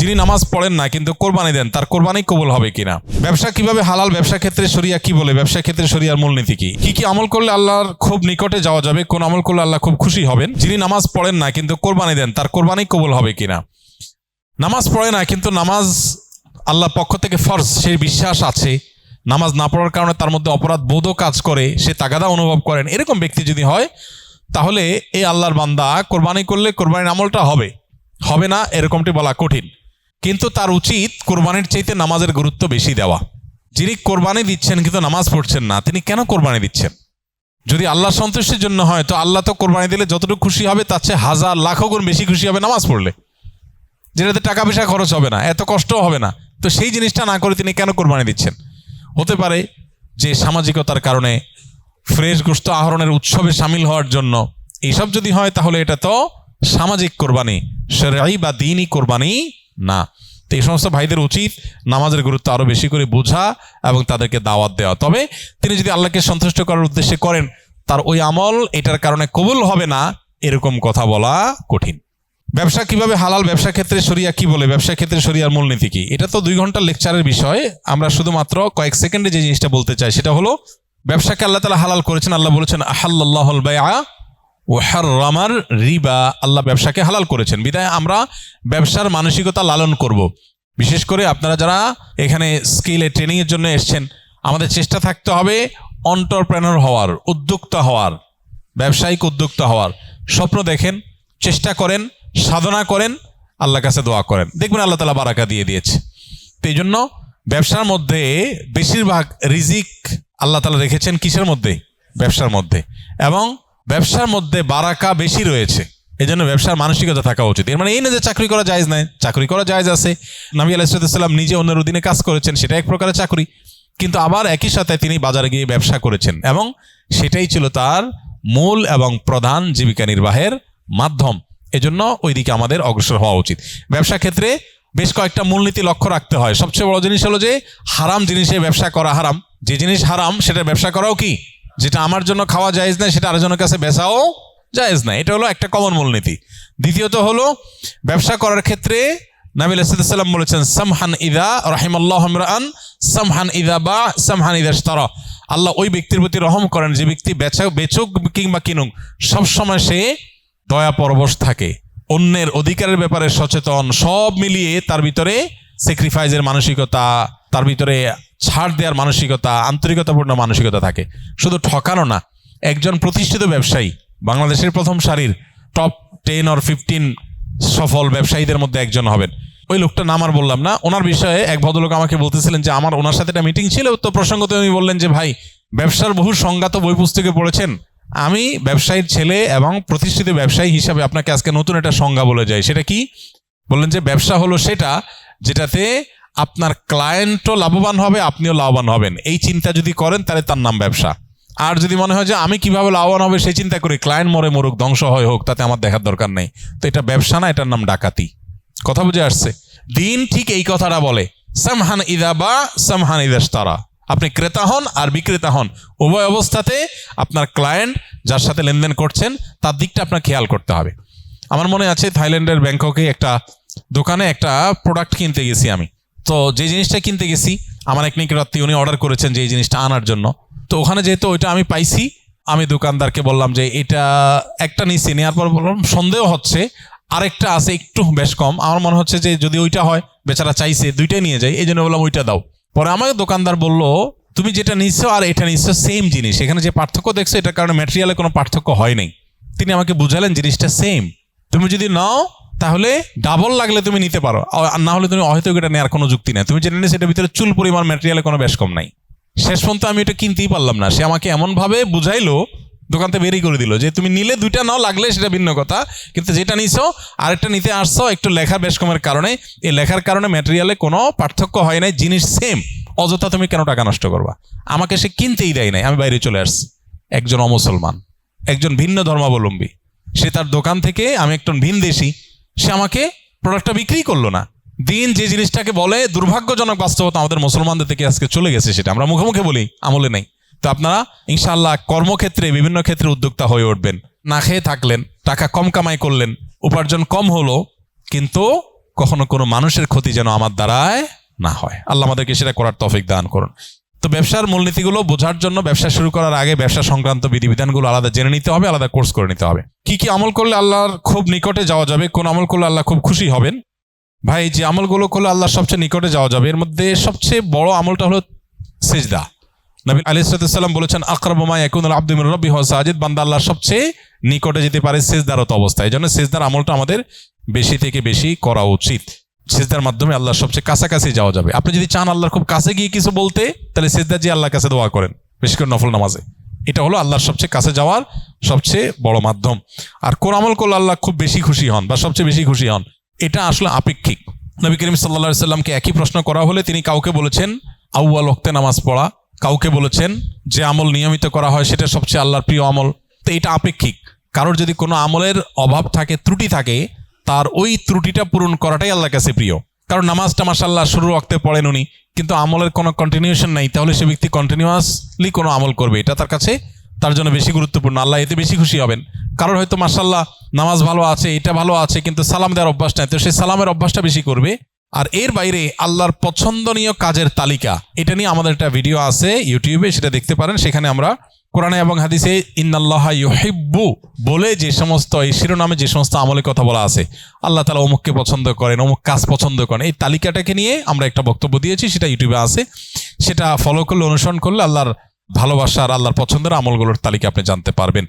যিনি নামাজ পড়েন না কিন্তু কোরবানি দেন, তার কোরবানি কবুল হবে কিনা? ব্যবসা কিভাবে হালাল, ব্যবসা ক্ষেত্রে শরিয়া কি বলে, ব্যবসা ক্ষেত্রে শরিয়ার মূলনীতি কি? কি কি আমল করলে আল্লাহর খুব নিকটে যাওয়া যাবে, কোন আমল করলে আল্লাহ খুব খুশি হবেন? যিনি নামাজ পড়েন না কিন্তু কোরবানি দেন, তার কোরবানি কবুল হবে কিনা? নামাজ পড়ে না কিন্তু নামাজ আল্লাহর পক্ষ থেকে ফরজ, সেই বিশ্বাস আছে, নামাজ না পড়ার কারণে তার মধ্যে অপরাধ বোধও কাজ করে, সে তাগাদা অনুভব করেন, এরকম ব্যক্তি যদি হয় তাহলে এই আল্লাহর বান্দা কোরবানি করলে কোরবানির আমলটা হবে, হবে না এরকমটি বলা কঠিন। কিন্তু তার উচিত কোরবানির চাইতে নামাজের গুরুত্ব বেশি দেওয়া। যিনি কোরবানি দিচ্ছেন কিন্তু নামাজ পড়ছেন না, তিনি কেন কোরবানি দিচ্ছেন? যদি আল্লাহ সন্তুষ্টির জন্য হয় তো আল্লাহ তো কোরবানি দিলে যতটুকু খুশি হবে তার চেয়ে হাজার লাখো গুণ বেশি খুশি হবে নামাজ পড়লে, যেটাতে টাকা পয়সা খরচ হবে না, এত কষ্টও হবে না। তো সেই জিনিসটা না করে তিনি কেন কোরবানি দিচ্ছেন? হতে পারে যে সামাজিকতার কারণে, ফ্রেশ গোশত আহরণের উৎসবে সামিল হওয়ার জন্য। এইসব যদি হয় তাহলে এটা তো সামাজিক কোরবানি, শরঈ বা দ্বীনি কোরবানি না। তো এই সমস্ত ভাইদের উচিত নামাজের গুরুত্ব আরো বেশি করে বোঝা এবং তাদেরকে দাওয়াত দেওয়া। তবে তিনি যদি আল্লাহকে সন্তুষ্ট করার উদ্দেশ্যে করেন, তার ওই আমল এটার কারণে কবুল হবে না, এরকম কথা বলা কঠিন। ব্যবসা কিভাবে হালাল, ব্যবসা ক্ষেত্রে শরিয়া কি বলে, ব্যবসা ক্ষেত্রে শরিয়ার মূলনীতি কি? এটা তো 2 ঘন্টার লেকচারের বিষয়। আমরা শুধুমাত্র কয়েক সেকেন্ডে যে জিনিসটা বলতে চাই সেটা হলো, ব্যবসাকে আল্লাহ তাআলা হালাল করেছেন। আল্লাহ বলেছেন আহাল্লাল্লাহুল বাইআ ওয়া হাররামার রিবা। আল্লাহ ব্যবসাকে হালাল করেছেন, বিধায় আমরা ব্যবসার মানসিকতা লালন করব। বিশেষ করে আপনারা যারা এখানে স্কিলে ট্রেনিংয়ের জন্য এসছেন, আমাদের চেষ্টা থাকতে হবে এন্টারপ্রেনার হওয়ার, উদ্যোক্তা হওয়ার, ব্যবসায়িক উদ্যোক্তা হওয়ার। স্বপ্ন দেখেন, চেষ্টা করেন, সাধনা করেন, আল্লাহর কাছে দোয়া করেন, দেখবেন আল্লাহ তাআলা বারাকা দিয়ে দিয়েছে। তো এই জন্য ব্যবসার মধ্যে বেশিরভাগ রিজিক আল্লাহ তাআলা রেখেছেন কিসের মধ্যে? ব্যবসার মধ্যে। এবং ব্যবসার মধ্যে বারাকা বেশি রয়েছে, এই জন্য ব্যবসার মানসিকতা থাকা উচিত। এর মানে এই না যে চাকরি করা জায়েজ নাই, চাকরি করা জায়েজ আছে। নবী আলাইহিস সালাম নিজে অন্যের অধীনে কাজ করেছেন, সেটা এক প্রকারের চাকরি। কিন্তু আবার একই সাথে তিনি বাজারে গিয়ে ব্যবসা করেছেন এবং সেটাই ছিল তার মূল এবং প্রধান জীবিকা নির্বাহের মাধ্যম। এজন্য ওই দিকে আমাদের অগ্রসর হওয়া উচিত। ব্যবসা ক্ষেত্রে বেশ কয়েকটা মূলনীতি লক্ষ্য রাখতে হয়। সবচেয়ে বড় জিনিস হলো যে হারাম জিনিসে ব্যবসা করা হারাম। যে জিনিস হারাম সেটা ব্যবসা করাও কি? যেটা আমার জন্য খাওয়া জায়েজ না সেটা আরেকজনের কাছে বেচাও জায়েজ না। এটা হলো একটা কমন মূলনীতি। দ্বিতীয়ত হলো ব্যবসা করার ক্ষেত্রে নবী আলাইহিস সালাম বলেছেন সামহান ইযা রাহিমাল্লাহু ইমরাআন সামহান ইযা বা সামহান ইযা ইশতারা। আল্লাহ ওই ব্যক্তির প্রতি রহম করেন যে ব্যক্তি বেচুক কিংবা কিনুক সবসময় সে দয়া পরবশ থাকে, অন্যের অধিকারের ব্যাপারে সচেতন, সব মিলিয়ে তার ভিতরে স্যাক্রিফাইসের মানসিকতা, তার ভিতরে ছাড় দেওয়ার মানসিকতা, আন্তরিকতাপূর্ণ মানসিকতা থাকে। শুধু ঠকানো না, একজন প্রতিষ্ঠিত ব্যবসায়ী, বাংলাদেশের প্রথম সারির টপ 10 or 15 সফল ব্যবসায়ীদের মধ্যে একজন হবেন। ওই লোকটা নাম আর বললাম না। ওনার বিষয়ে এক ভদ্রলোক আমাকে বলতেছিলেন যে আমার ওনার সাথে একটা মিটিং ছিল, তো প্রসঙ্গত উনি বললেন যে ভাই, ব্যবসার বহু সংজ্ঞা তো বই পুস্তকে পড়েছেন, আমি ব্যবসায়ীর ছেলে এবং প্রতিষ্ঠিত ব্যবসায়ী হিসাবে আপনাকে আজকে নতুন একটা সংজ্ঞা বলে যাই। সেটা কি? বললেন যে ব্যবসা হলো সেটা যেটাতে আপনার ক্লায়েন্টও লাভবান হবে, আপনিও লাভবান হবেন। এই চিন্তা যদি করেন তাহলে তার নাম ব্যবসা। আর যদি মনে হয় যে আমি কিভাবে লাভবান হবে সেই চিন্তা করি, ক্লায়েন্ট মরে মরুক, ধ্বংস হয় হোক, তাতে আমার দেখার দরকার নেই, তো এটা ব্যবসা না, এটার নাম ডাকাতি। কথা বুঝে আসছে? দিন ঠিক এই কথাটা বলে, সামহান ইযা বা সামহান ইযা ইশতারা। আপনি ক্রেতা হন আর বিক্রেতা হন, উভয় অবস্থাতে আপনার ক্লায়েন্ট যার সাথে লেনদেন করছেন তার দিকটা আপনার খেয়াল করতে হবে। আমার মনে আছে থাইল্যান্ডের ব্যাংককে একটা দোকানে একটা প্রোডাক্ট কিনতে গেছি আমি। তো যে জিনিসটা কিনতে গেছি, আমার এক নিকটাত্মী উনি অর্ডার করেছেন যে এই জিনিসটা আনার জন্য। তো ওখানে যেহেতু ওইটা আমি পাইছি, আমি দোকানদারকে বললাম যে এটা একটা নিচ্ছি, নেওয়ার পর বললাম সন্দেহ হচ্ছে আরেকটা আছে একটু বেশ কম, আমার মনে হচ্ছে যে যদি ওইটা হয়, বেচারা চাইছে দুইটাই নিয়ে যায়, এই জন্য বললাম ওইটা দাও। পরে আমাকে দোকানদার বলল তুমি যেটা নিচ্ছ আর এটা নিচ্ছ সেম জিনিস, এখানে যে পার্থক্য দেখছো এটার কারণে ম্যাটেরিয়ালে কোনো পার্থক্য হয় নাই। তিনি আমাকে বুঝালেন জিনিসটা সেম, তুমি যদি নাও তাহলে ডাবল লাগলে তুমি নিতে পারো, আর না হলে তুমি হয়তো এটা নেওয়ার কোনো যুক্তি নেই। তুমি যেটা নিয়ে সেটার ভিতরে চুল পরিমাণ ম্যাটেরিয়ালে কোনো বেশ কম নাই। শেষ পর্যন্ত আমি এটা কিনতেই পারলাম না। সে আমাকে এমনভাবে বুঝাইলো, দোকান থেকে বেরিয়ে করে দিল যে তুমি নিলে দুইটা নাও, লাগলে সেটা ভিন্ন কথা, কিন্তু যেটা নিছো আরেকটা নিতে আসছো একটু লেখার বেশ কমের কারণে, এই লেখার কারণে ম্যাটেরিয়ালে কোনো পার্থক্য হয় নাই, জিনিস সেম, অযথা তুমি কেন টাকা নষ্ট করবা? আমাকে সে কিনতেই দেয় নাই, আমি বাইরে চলে আসছি। একজন অমুসলমান, একজন ভিন্ন ধর্মাবলম্বী, সে তার দোকান থেকে, আমি একজন ভিনদেশী, সে আমাকে প্রোডাক্টটা বিক্রি করলো না। দিন যে জিনিসটাকে বলে দুর্ভাগ্যজনক বাস্তবতা আমাদের মুসলমানদের থেকে আজকে চলে গেছে, সেটা আমরা মুখে মুখে বলি, আমলে নেই। তো আপনারা ইনশাআল্লাহ কর্মক্ষেত্রে বিভিন্ন ক্ষেত্রে উদ্যোক্তা হয়ে উঠবেন। না খেয়ে থাকলেন, টাকা কম কামাই করলেন, উপার্জন কম হলো, কিন্তু কখনো কোনো মানুষের ক্ষতি যেন আমার দ্বারায় না হয়। আল্লাহ আমাদেরকে সেটা করার তৌফিক দান করুন। তো ব্যবসার মূলনীতিগুলো বোঝার জন্য ব্যবসা শুরু করার আগে ব্যবসা সংক্রান্ত বিধিবিধানগুলো আলাদা জেনে নিতে হবে, আলাদা কোর্স করে নিতে হবে। কি কি আমল করলে আল্লাহর খুব নিকটে যাওয়া যাবে, কোন আমল করলে আল্লাহ খুব খুশি হবেন? ভাই, যে আমলগুলো করলে আল্লাহর সবচেয়ে নিকটে যাওয়া যাবে এর মধ্যে সবচেয়ে বড় আমলটা হলো সিজদা। নবী আলাইহিস সালাম বলেছেন, আকরাবু মা ইয়াকুনুল আবদু মির রাব্বিহি ওয়া সাজিদ, বান্দা আল্লাহর সবচেয়ে নিকটে যেতে পারে সিজদারত অবস্থায়। এই জন্য সিজদার আমলটা আমাদের বেশি থেকে বেশি করা উচিত। সিজদার মাধ্যমে আল্লাহর সবচেয়ে কাছাকাছি যাওয়া যাবে। আপনি যদি চান আল্লাহর খুব কাছে গিয়ে কিছু বলতে, তাহলে সিজদা দিয়ে আল্লাহর কাছে দোয়া করেন, বিশেষ করে নফল নামাজে। এটা হলো আল্লাহর সবচেয়ে কাছে যাওয়ার সবচেয়ে বড় মাধ্যম। আর কোন আমল করলে আল্লাহ খুব বেশি খুশি হন বা সবচেয়ে বেশি খুশি হন, এটা আসলে আপেক্ষিক। নবী করিম সাল্লাল্লাহু আলাইহি সাল্লামকে একই প্রশ্ন করা হলে তিনি কাউকে বলেছেন আউয়াল ওয়াক্তে নামাজ পড়া, কাউকে বলেছেন যে আমল নিয়মিত করা হয় সেটা সবচেয়ে আল্লাহর প্রিয় আমল। তো এটা আপেক্ষিক। কারোর যদি কোনো আমলের অভাব থাকে, ত্রুটি থাকে, তার ওই ত্রুটিটা পূরণ করাটাই আল্লাহর কাছে প্রিয়। কারণ নামাজটা মাশাআল্লাহ শুরুর ওয়াক্তে পড়েন উনি, কিন্তু আমলের কোনো কন্টিনিউশন নাই, তাহলে সে ব্যক্তি কন্টিনিউয়াসলি কোনো আমল করবে, এটা তার কাছে তার জন্য বেশি গুরুত্বপূর্ণ। আল্লাহ এতে বেশি খুশি হবেন। কারোর হয়তো মাশাআল্লাহ নামাজ ভালো আছে, এটা ভালো আছে, কিন্তু সালাম দেওয়ার অভ্যাস নাই, তো সে সালামের অভ্যাসটা বেশি করবে। আর এর বাইরে আল্লাহর পছন্দনীয় কাজের তালিকা, এটা নিয়ে আমাদের একটা ভিডিও আছে ইউটিউবে, সেটা দেখতে পারেন। সেখানে আমরা কোরআনে এবং হাদিসে ইন্নাল্লাহা ইউহিব্বু বলে যে সমস্ত, এই শিরোনামে যে সমস্ত আমলের কথা বলা আছে, আল্লাহ তাআলা অমুককে পছন্দ করেন, অমুক কাজ পছন্দ করেন, এই তালিকাটাকে নিয়ে আমরা একটা বক্তব্য দিয়েছি, সেটা ইউটিউবে আছে। সেটা ফলো করলে, অনুসরণ করলে আল্লাহর ভালোবাসা আর আল্লাহর পছন্দের আমলগুলোর তালিকা আপনি জানতে পারবেন।